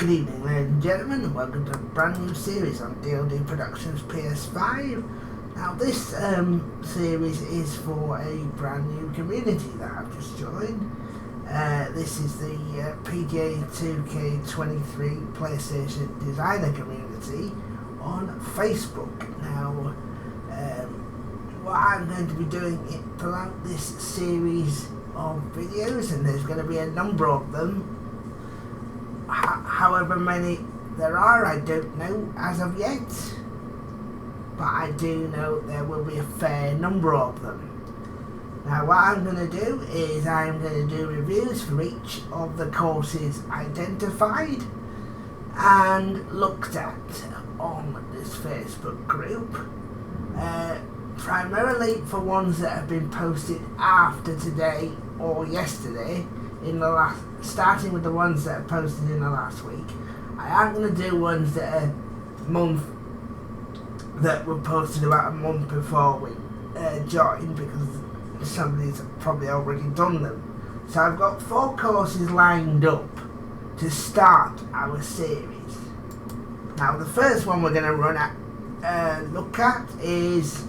Good evening, ladies and gentlemen, and welcome to a brand new series on D&D Productions PS5. Now this series is for a brand new community that I've just joined. This is the PGA 2K23 PlayStation Designer Community on Facebook. Now what I'm going to be doing throughout this series of videos, and there's going to be a number of them, however many there are, I don't know as of yet, but I do know there will be a fair number of them. Now what I'm going to do is I'm going to do reviews for each of the courses identified and looked at on this Facebook group, primarily for ones that have been posted after today or yesterday, starting with the ones that are posted in the last week. I am going to do ones that were posted about a month before we joined, because somebody's probably already done them. So I've got 4 courses lined up to start our series. Now the first one we're going to look at is,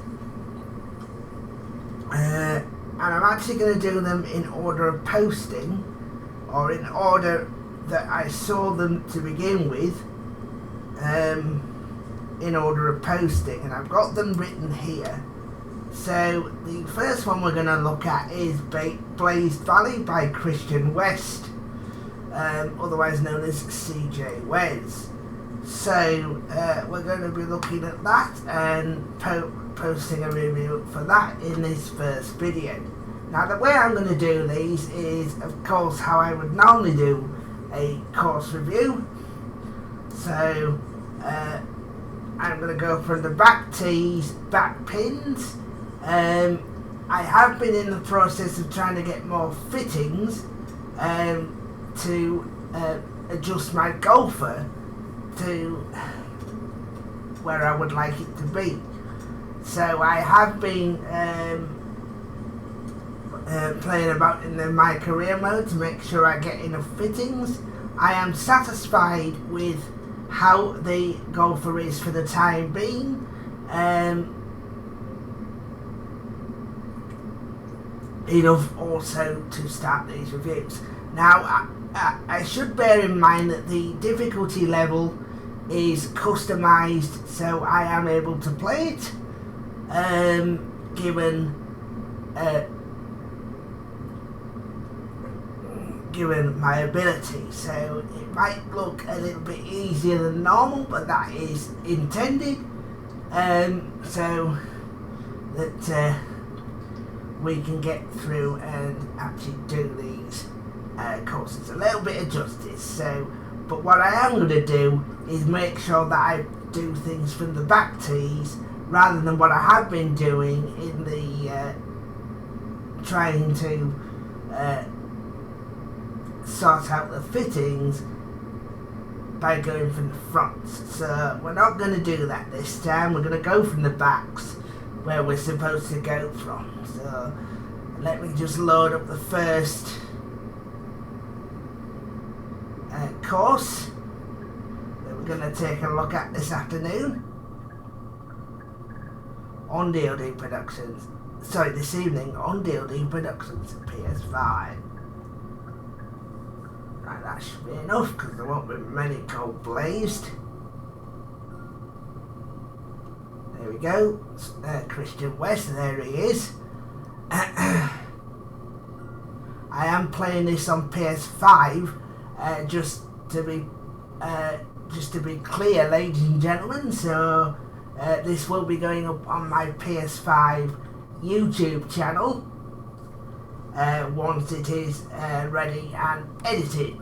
and I'm actually going to do them in order of posting, or in order that I saw them to begin with, in order of posting, and I've got them written here. So the first one we're going to look at is Valley by CJWez, otherwise known as CJWez. So we're going to be looking at that and posting a review for that in this first video. Now the way I'm going to do these is, of course, how I would normally do a course review. So I'm going to go from the back tees, back pins. I have been in the process of trying to get more fittings to adjust my golfer to where I would like it to be. So I have been playing about in my career mode to make sure I get enough fittings. I am satisfied with how the golfer is for the time being. Enough also to start these reviews. Now I should bear in mind that the difficulty level is customized, so I am able to play it given my ability. So it might look a little bit easier than normal, but that is intended, so that we can get through and actually do these courses a little bit of justice. So, but what I am going to do is make sure that I do things from the back tees rather than what I have been doing in the trying to sort out the fittings by going from the fronts. So we're not going to do that this time. We're going to go from the backs where we're supposed to go from. So let me just load up the first course that we're going to take a look at this afternoon on D&D Productions. Sorry, this evening on D&D Productions PS5. Right, that should be enough because there won't be many cold blazed. There we go. CJWez, there he is. I am playing this on PS5, just to be clear, ladies and gentlemen. So this will be going up on my PS5 YouTube channel once it is ready and edited.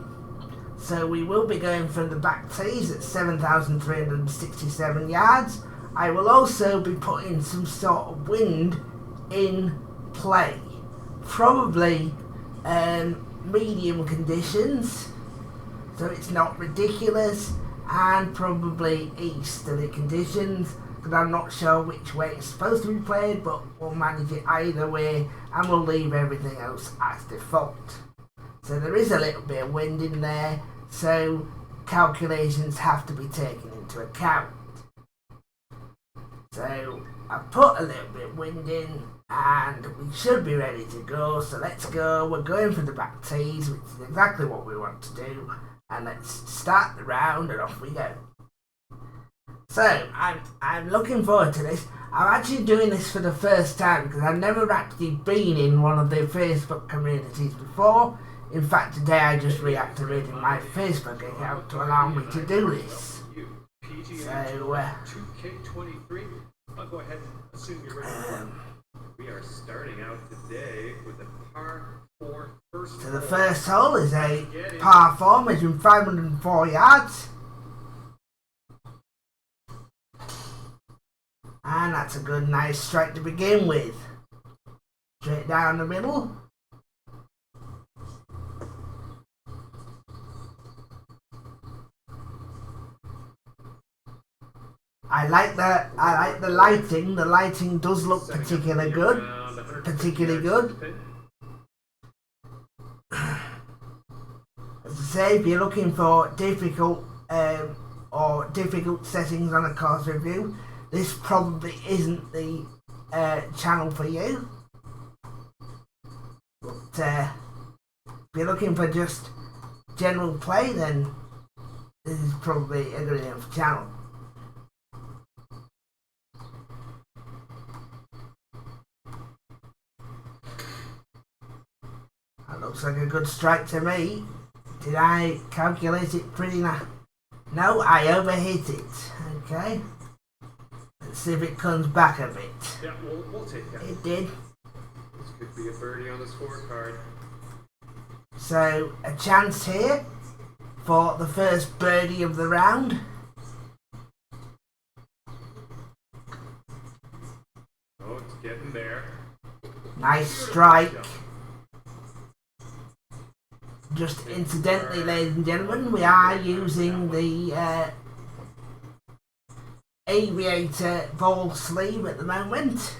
So we will be going from the back tees at 7,367 yards. I will also be putting some sort of wind in play, probably medium conditions, so it's not ridiculous, and probably easterly conditions, because I'm not sure which way it's supposed to be played, but we'll manage it either way and we'll leave everything else as default. So there is a little bit of wind in there, so calculations have to be taken into account. So I've put a little bit of wind in and we should be ready to go. So let's go. We're going for the back tees, which is exactly what we want to do. And let's start the round and off we go. So I'm looking forward to this. I'm actually doing this for the first time because I've never actually been in one of the Facebook communities before. In fact, today I just reactivated my Facebook account to allow me to do this. So, 2K23. I'll go ahead and assume you're ready. We are starting out today with a par 4 first. So the first hole is a par 4 measuring 504 yards. And that's a good, nice strike to begin with. Straight down the middle. I like the lighting. The lighting does look particularly good. As I say, if you're looking for difficult settings on a course review, this probably isn't the channel for you. But if you're looking for just general play, then this is probably a good enough channel. That looks like a good strike to me. Did I calculate it pretty nice? No, I overhit it. Okay. Let's see if it comes back a bit. Yeah, we'll take that. It did. This could be a birdie on the scorecard. So, a chance here for the first birdie of the round. Oh, it's getting there. Nice strike. Just incidentally, ladies and gentlemen, we are using the Aviator ball sleeve at the moment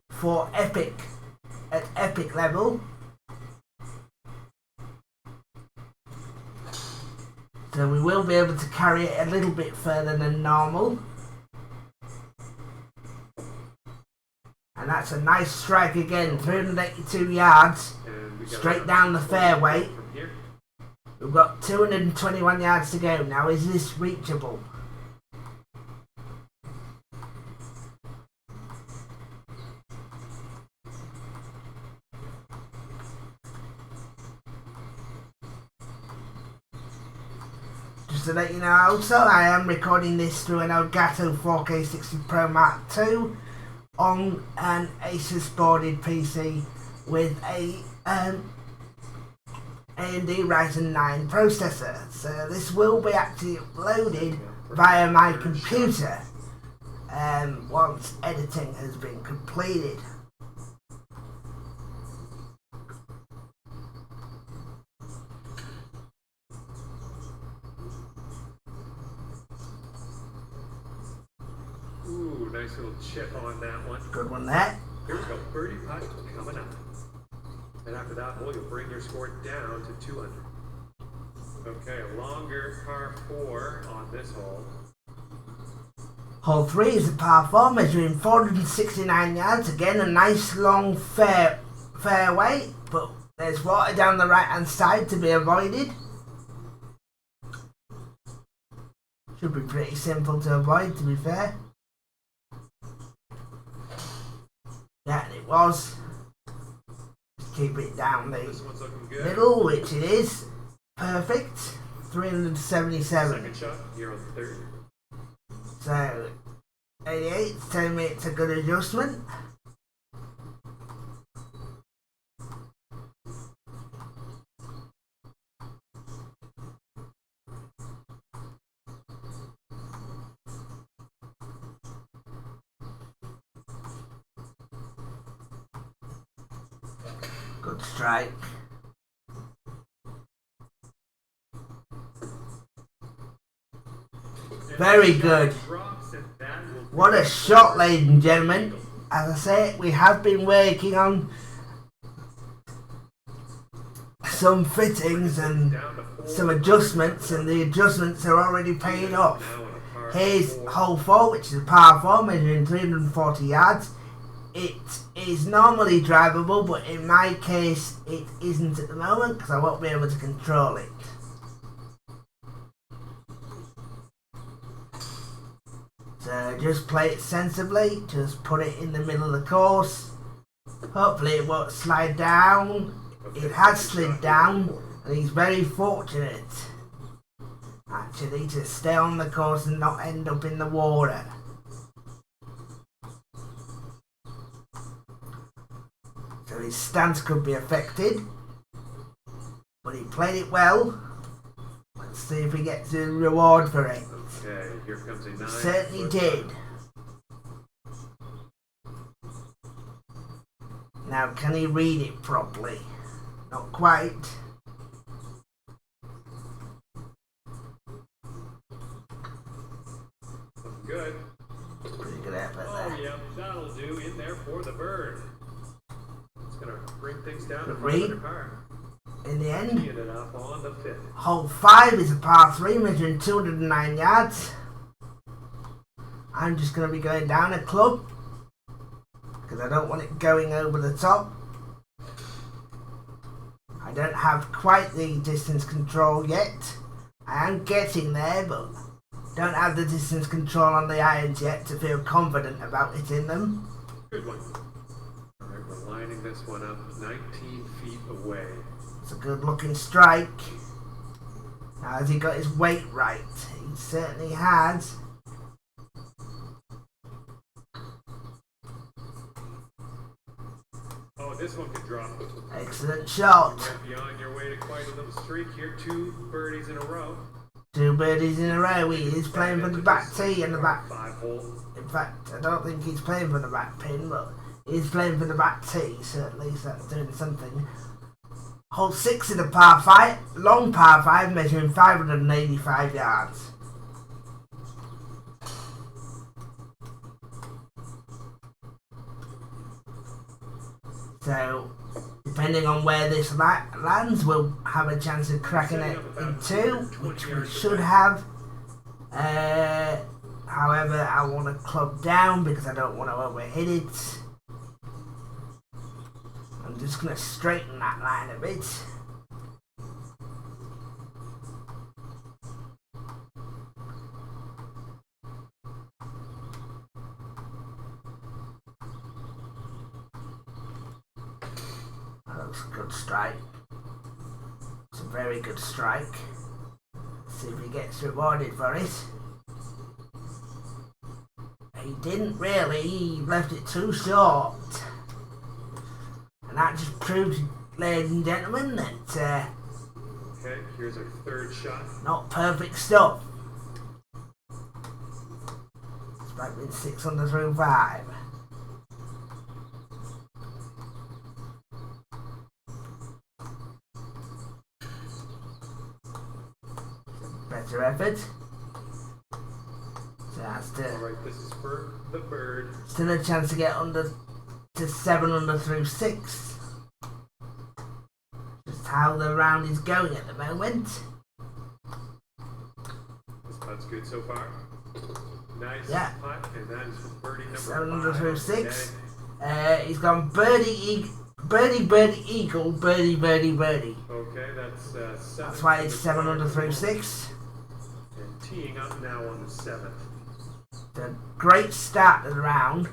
for epic, at epic level. So we will be able to carry it a little bit further than normal. And that's a nice strike again, 382 yards, straight down the fairway. We've got 221 yards to go. Now, is this reachable? Just to let you know also, I am recording this through an Elgato 4K60 Pro Mark II on an Asus boarded PC with a AMD Ryzen 9 processor. So this will be actually uploaded via my computer once editing has been completed. Ooh, nice little chip on that one. Good one there. Here we go, birdie putt coming up. And after that hole, you'll bring your score down to 200. Okay, a longer par 4 on this hole. Hole 3 is a par 4 measuring 469 yards. Again, a nice long fairway, but there's water down the right hand side to be avoided. Should be pretty simple to avoid, to be fair. Yeah, it was. Just keep it down the middle, which it is. Perfect. 377. Second shot here on third. So, 88 is telling me it's a good adjustment. Good strike. Very good. What a shot, ladies and gentlemen. As I say, we have been working on some fittings and some adjustments, and the adjustments are already paying off. Here's hole 4, which is a par 4 measuring 340 yards. It is normally drivable, but in my case it isn't at the moment because I won't be able to control it. So just play it sensibly, just put it in the middle of the course. Hopefully it won't slide down. It has slid down, and he's very fortunate actually to stay on the course and not end up in the water. So his stance could be affected, but he played it well. Let's see if he gets a reward for it. Okay, here comes a 9. He certainly did. Now, can he read it properly? Not quite. Good. Pretty good effort Oh, there. yeah, that'll do. In there for the bird. It's going to bring things down to Read. 5 par. In the end, Teeing it up on the 5th. hole 5 is a par 3 measuring 209 yards. I'm just going to be going down a club because I don't want it going over the top. I don't have quite the distance control yet. I am getting there, but don't have the distance control on the irons yet to feel confident about hitting them. Good one. Alright, we're lining this one up 19 feet away. It's a good looking strike. Now, has he got his weight right? He certainly has. Oh, this one could drop. Excellent shot. You're beyond your way to quite a little streak here. 2 birdies in a row. 2 birdies in a row. He is playing for the back tee and the back. 5 hole. In fact, I don't think he's playing for the back pin, but he's playing for the back tee, certainly, so that's doing something. Hole 6 is a par 5, long par 5, measuring 585 yards. So, depending on where this lands, we'll have a chance of cracking it in 2, which we should have. However, I want to club down because I don't want to overhit it. I'm just going to straighten that line a bit. That looks a good strike. It's a very good strike. Let's see if he gets rewarded for it. He didn't really, he left it too short. And that just proves, ladies and gentlemen, that Okay, here's our 3rd shot. not perfect stuff. It's back in 6 under through 5. Better effort. So that's Alright, this is for the bird. still a chance to get under to 7 under through 6. Just how the round is going at the moment. This putt's good so far. Nice Yeah. putt, and that is for birdie number 7 under 5. through 6. Okay. He's gone birdie, birdie, eagle, birdie, birdie, birdie. Okay, that's 7. That's why it's 7 under through 6. And teeing up now on the 7th. It's a great start to the round.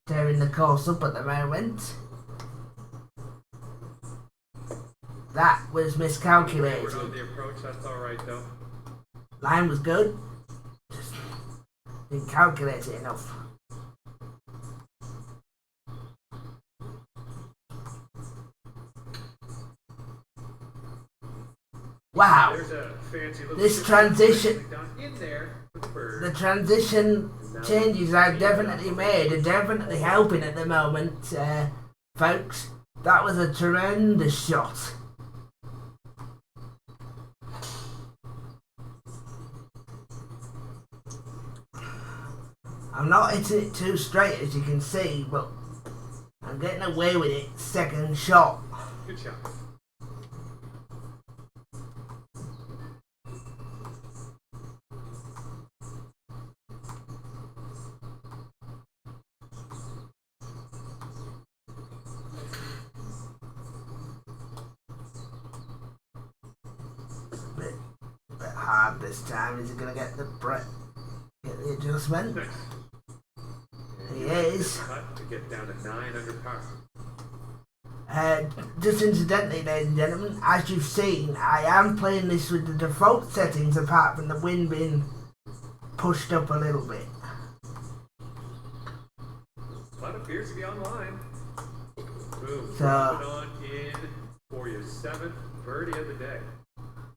Tearing the course up at the moment. That was miscalculated. Forward on the approach, that's alright though. Line was good. Just didn't calculate it enough. Wow. There's a fancy little This transition, in there with the bird. the transition changes I've definitely made are definitely helping at the moment, folks. That was a tremendous shot. I'm not hitting it too straight as you can see, but I'm I'm getting away with it. Second shot. Good shot. Bit hard this time. Is he gonna get the adjustment? Nice. He is. Cut to get down to 9 under par. Just incidentally, ladies and gentlemen, as you've seen, I am playing this with the default settings apart from the wind being pushed up a little bit. That appears to be online. Boom. So, Drop it on in for your 7th birdie of the day.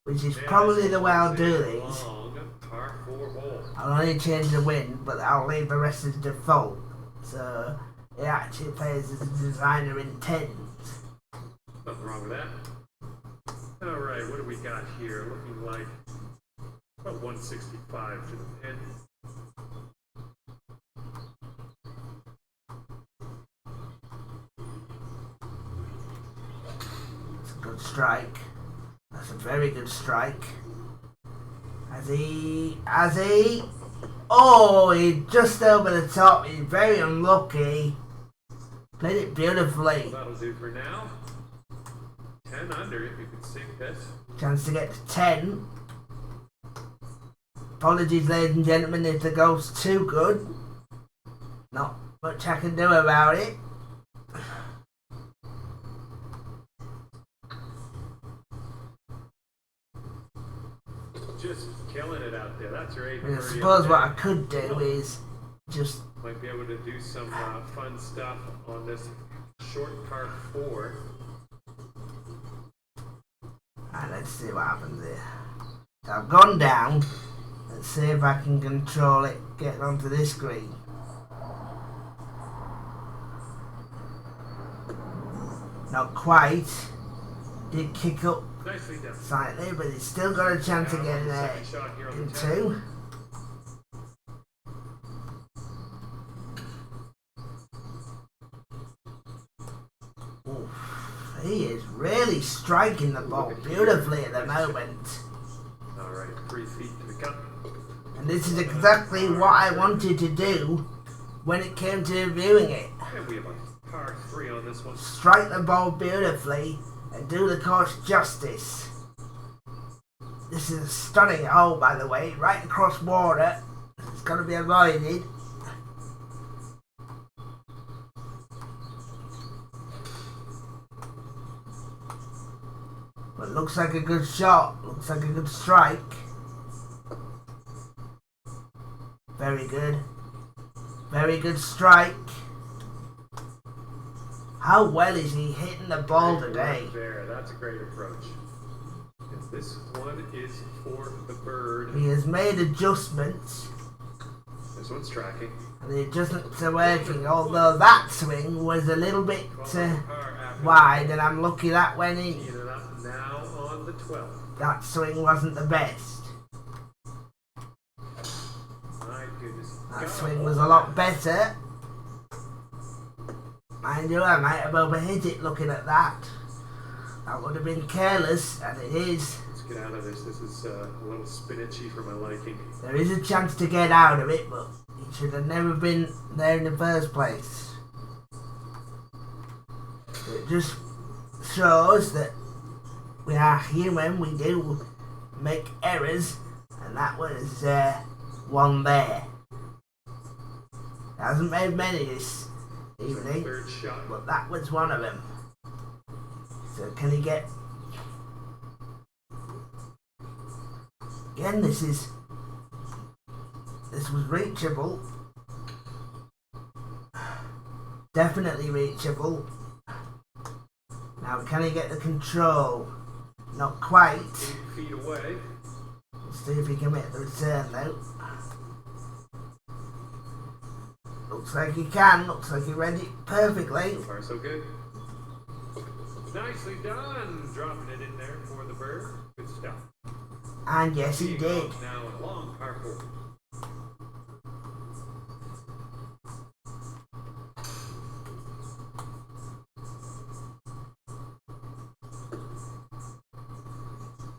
which is probably the way I'll do these. Long par 4 hole. I'll only change the wind, but I'll leave the rest as default. So it actually plays as the designer intends. Nothing wrong with that. Alright, what do we got here? Looking like about 165 to the pin. It's a good strike. That's a very good strike. Oh, he just over the top. He's very unlucky. Played it beautifully. That'll do for now. 10 under if you can sink this. Chance to get to 10. Apologies, ladies and gentlemen, if the golf's too good. Not much I can do about it. Just killing it out there. That's right. I suppose what I could do is just... Might be able to do some fun stuff on this short par 4. Alright, let's see what happens here. So I've gone down. Let's see if I can control it, get onto this green. Not quite. Did kick up Nicely done. slightly, but it's still got a chance of getting there Second shot here on in the 2. Oof, he is really striking the ball beautifully at the moment. Alright, 3 feet to the cup. And this is exactly what I wanted to do when it came to viewing it. And we have a par 3 on this one. Strike the ball beautifully and do the course justice. This is a stunning hole, by the way, right across water. It's got to be avoided. But looks like a good shot. Looks like a good strike. Very good. Very good strike. How well is he hitting the ball today? There, that's a great approach. And this one is for the bird. He has made adjustments. This one's tracking. And the adjustments are working, although that swing was a little bit wide, and I'm lucky that went in. Teeing it up now on the 12th. That swing wasn't the best. My goodness. That swing was a lot better. Mind you, I might have overhit it looking at that. That would have been careless, and it is. Let's get out of this. This is a little spinachy for my liking. There is a chance to get out of it, but it should have never been there in the first place. It just shows that we are human, we do make errors, and that was one there. Hasn't made many this evening, Third shot. but that was one of them. So can he get... Again, this was reachable. Definitely reachable. Now can he get the control? Not quite. 8 feet away. Let's see if he can make the return though. Looks like he can. Looks like he read it perfectly. So far, so good. Nicely done. Dropping it in there for the bird. Good stuff. And yes, he Teeing did. off now in a long par 4.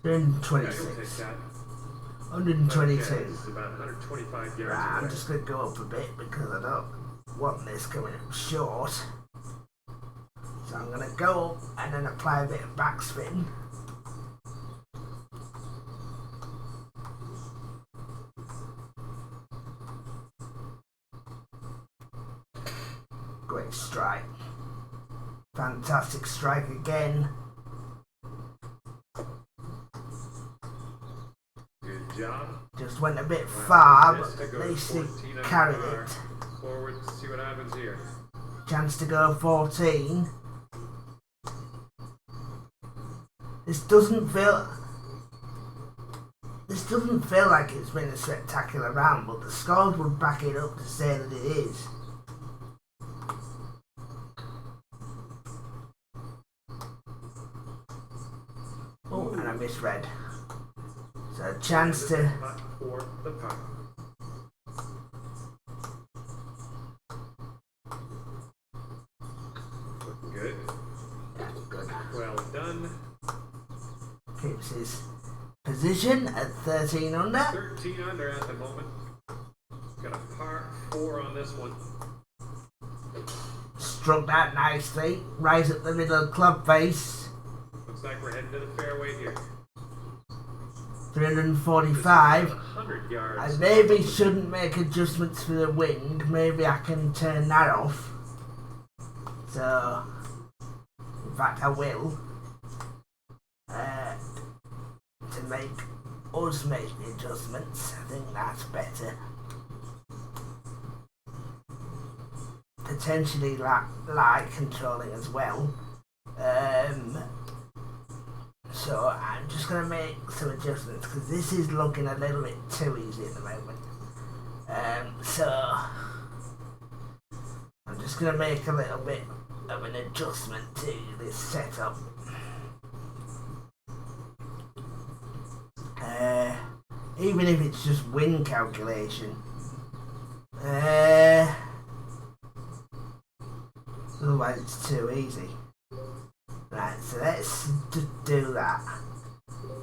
Yeah, you'll take 126. that. 122. Okay, this is about 125 yards Right, I'm away. just going to go up a bit because I don't want this coming up short. So I'm going to go up and then apply a bit of backspin. Great strike. Fantastic strike again. Good job. Just went a bit Well, far, missed but to at go least he 14 under carried par. it. Forward, see what happens here. Chance to go 14. This doesn't feel like it's been a spectacular round, but the scores would back it up to say that it is. Oh, and I misread. So a chance to Putt for the putt. Looking good. yeah, good. Well done. Keeps his position at 13 under. 13 under at the moment. Got a par 4 on this one. Struck that nicely. Right up the middle of club face. Looks like we're heading to the fairway here. 345. 100 yards. I maybe shouldn't make adjustments for the wind. Maybe I can turn that off. So, in fact, I will. To make us make the adjustments. I think that's better. Potentially light controlling as well. So I'm just going to make some adjustments because this is looking a little bit too easy at the moment. So I'm just going to make a little bit of an adjustment to this setup. Even if it's just wind calculation. Otherwise it's too easy. Right, so let's just do that.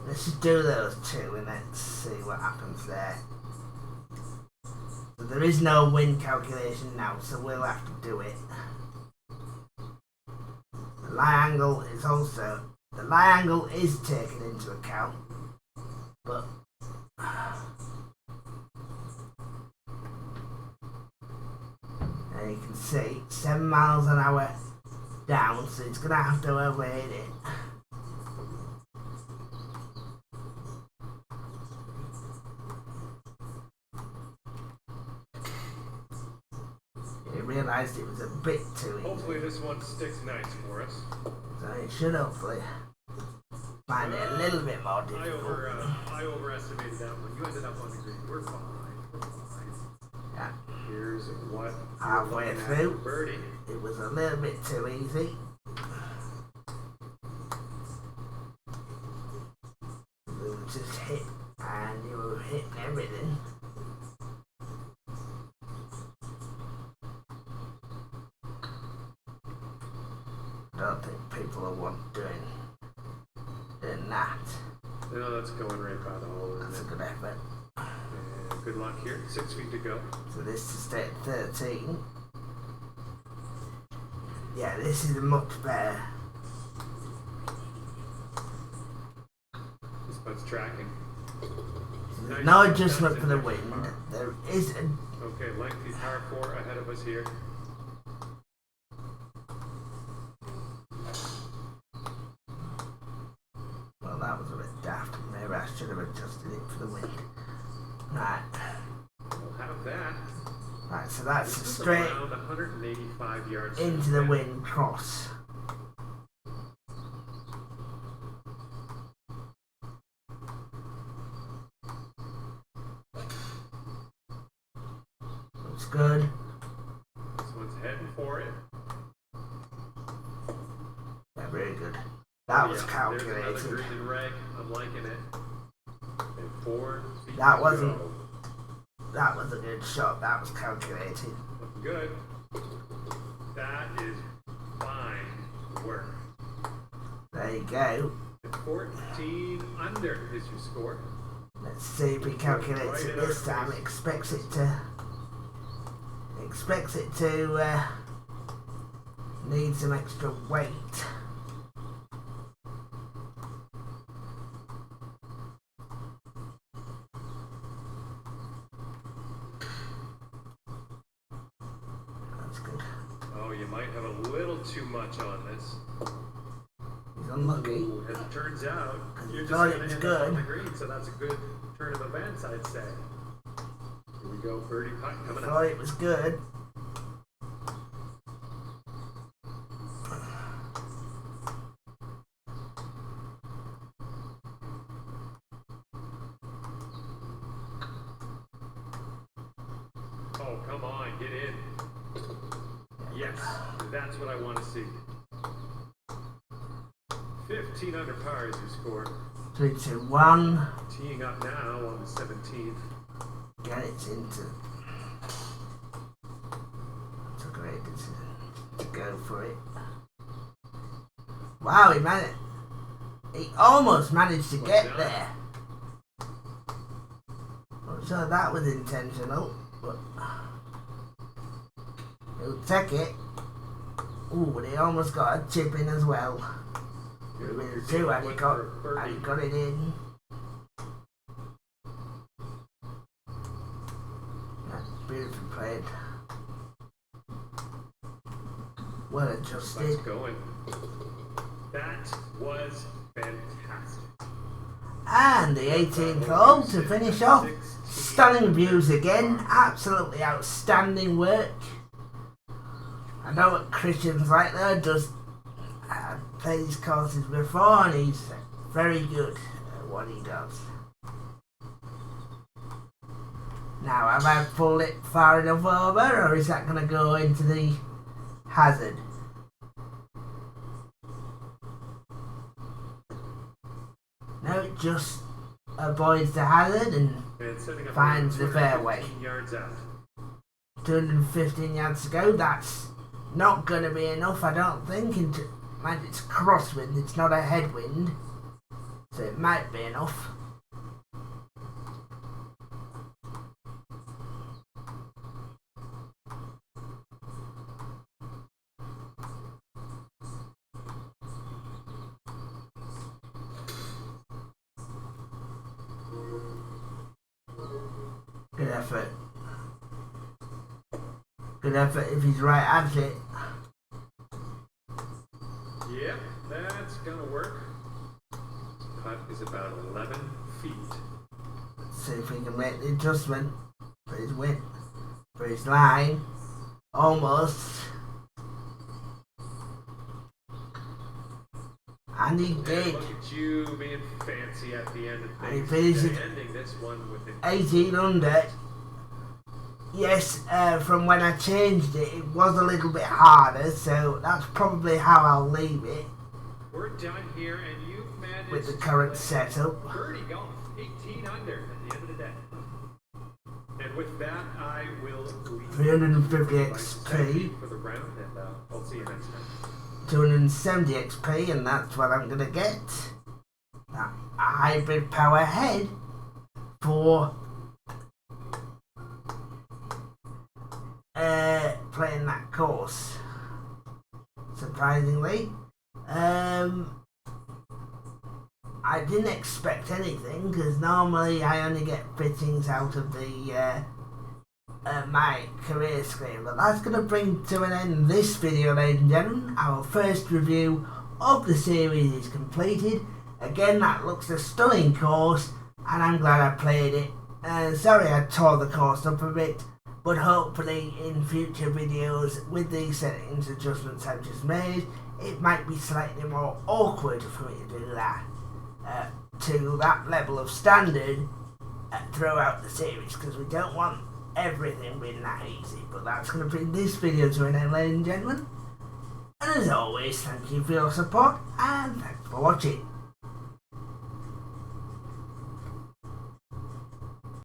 Let's just do those two and let's see what happens there. So there is no wind calculation now, so we'll have to do it. The lie angle is taken into account, but and you can see 7 miles an hour down, so it's gonna have to overhead it. He realised it was a bit too easy. Hopefully this one sticks nice for us. So it should hopefully find it a little bit more difficult. I overestimated that one. You ended up on the green. We're fine. We're fine. Yeah. Here's what Halfway you're looking at through. for birdie. It was a little bit too easy. We were just hit, and you were hitting everything. I don't think people will want doing that. No, that's going right by the hole. That's a good effort. And good luck here. 6 feet to go. So this to stay at 13. Yeah, this is much better. This putt's tracking. There's Nice no putt, adjustment that's for the in wind. par. There is a Okay, lengthy par 4 ahead of us here. well, that was a bit daft. Maybe I should have adjusted it for the wind. Right, We'll have that. right. So that's This is straight around 185 yards into the wind cross. Looks good. This one's heading for it. Yeah, very good. That was There's calculated. another green and reg. I'm liking it. And 4 feet That to wasn't- go. That was a good shot. That was calculated. Looking good. That is fine work. There you go. And 14 under is your score. Let's see if he calculates it this time. Expects it to need some extra weight. That's good. Oh, you might have a little too much on this. He's unlucky. Ooh, as it turns out, you're just thought going it to was end good. up on the green, so that's a good turn of events, I'd say. Here we go, birdie putt coming up. Thought it was good. Oh, come on, get in. Yes, that's what I want to see. 15 under par is your score. 3, 2, 1. Teeing up now on the 17th. Get it into. It's a great decision to go for it. Wow, he almost managed to get there. Not sure that was intentional, but he'll take it. Ooh, but he almost got a chip in as well. Would have been 2 had he got it in. That's beautifully played. Well adjusted. Let's go. That was fantastic. And the 18th hole to finish off. Stunning views again. Absolutely outstanding work. I know what Christian's like there. Does play these courses before, and he's very good at what he does. Now, have I pulled it far enough over, or is that going to go into the hazard? No, it just avoids the hazard and finds the fairway. 215 yards to go. That's not going to be enough, I don't think. Mind it's crosswind, it's not a headwind, so it might be enough. Good effort. Good effort if he's right at it. Yep, that's gonna work. Putt is about 11 feet. Let's see if we can make the adjustment for his width, for his line. Almost. And he did. Look at you being fancy at the end of things. And he finished it ending this one with 18 under. Yes, from when I changed it, it was a little bit harder, so that's probably how I'll leave it. We're done here, and you managed with the current setup. Birdie golf, 18 under at the end of the day. And with that, I will leave 350 XP for the round, and I'll see you next time. 270 XP, and that's what I'm gonna get. That hybrid power head for playing that course. Surprisingly, I didn't expect anything, because normally I only get fittings out of the my career screen, but that's going to bring to an end this video, ladies and gentlemen. Our first review of the series is completed. Again, that looks a stunning course, and I'm glad I played it. Sorry I tore the course up a bit, but hopefully in future videos with these settings adjustments I've just made, it might be slightly more awkward for me to do that to that level of standard throughout the series, because we don't want everything being that easy. But that's going to bring this video to an end, ladies and gentlemen. And as always, thank you for your support, and thanks for watching.